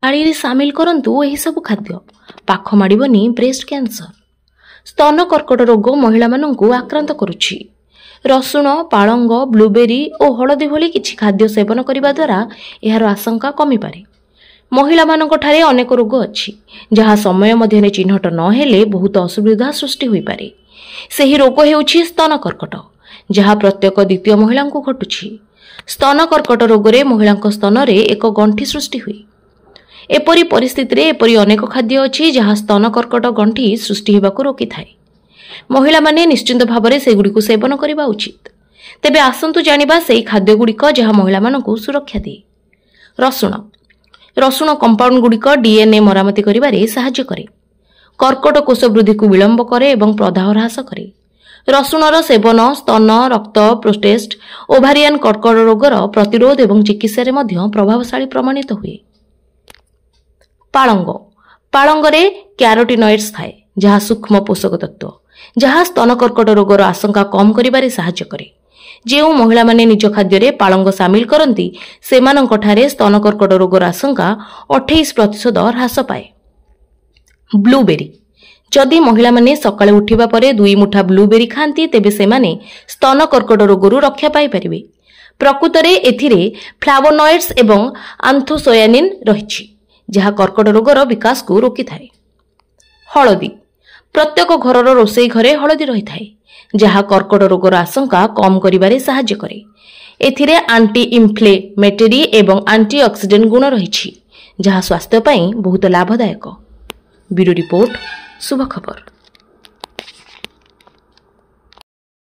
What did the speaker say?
थाली सामिल करंतु एही सब खाद्य पाख माड़िबनी ब्रेस्ट कैंसर। स्तन कर्कट रोग महिला मानंकु आक्रांत करुछि। रसुण पालंग ब्लूबेरी और हलदी भली किछि खाद्य सेवन करिबा द्वारा एहार आशंका कमी पारे। महिला मानंक ठारे अनेक रोग अछि जहा समय मध्यने चिन्हट न हेले बहुत असुविधा सृष्टि होई पारे। सेही रोग हेउछि स्तन कर्कट जहा प्रत्येक द्वितीय महिला को घटुछि। स्तन कर्कट रोगरे महिलांक स्तनरे एक गंठी सृष्टि हुए। एपरी परिस्थिति रे एपरी अनेक खाद्य अछि जहा स्तन कर्कट गंठी सृष्टि हेबाकु रोकी थाए। महिला माने निश्चिंत भावरे सेगुडी को सेवन करिबा उचित। तेबे आसंतु जानिबा सेही खाद्य गुडिक जहा महिला मानकु सुरक्षा दिए। रसुण रसुण कंपाउंड गुडिक डीएनए मरामती करिबारे सहाय्य करे। कर्कट कोष वृद्धि को विलंब करे एवं प्रदाह ह्रास करे। रसुणर सेवन स्तन रक्त प्रोस्टेट ओभारियन कर्कट रोगर प्रतिरोध एवं चिकित्सा रे मध्य प्रभावशाली प्रमाणित हुए। पालंग पालंगरे कैरोटिनॉइड्स थाए जहा सूक्ष्म पोषक तत्व जहा स्तन कर्कट रोगर आशंका कम करिबारे सहाय्य करे। जेउ महिला माने निज खाद्य रे पालंग सामिल करंती सेमानंक ठारे स्तन कर्कट रोगर आशंका 28% ह्रास पाए। ब्लूबेरी जदि महिला माने सकाळे उठिबा परे 2 मुठा ब्लूबेरी खांती तेबे सेमाने स्तन कर्कट रोगरु रक्षा पाई परिबे। प्रकृतरे एथिरे फ्लावोनॉइड्स एवं आंथोसायानिन रहिछि जहा कर्कट रोगर विकास को रोकी थाए। हलदी प्रत्येक घरर रोषेई घरे हलदी रही थाए जहा कर्कट रोगर आशंका कम करिबारे सहाय्य करे। एथिरे आंटी इन्फ्लेमेटरी एवं एंटीऑक्सीडेंट गुण रहिछि जहा स्वास्थ्य पई बहुत लाभदायक। ब्यूरो रिपोर्ट शुभ खबर।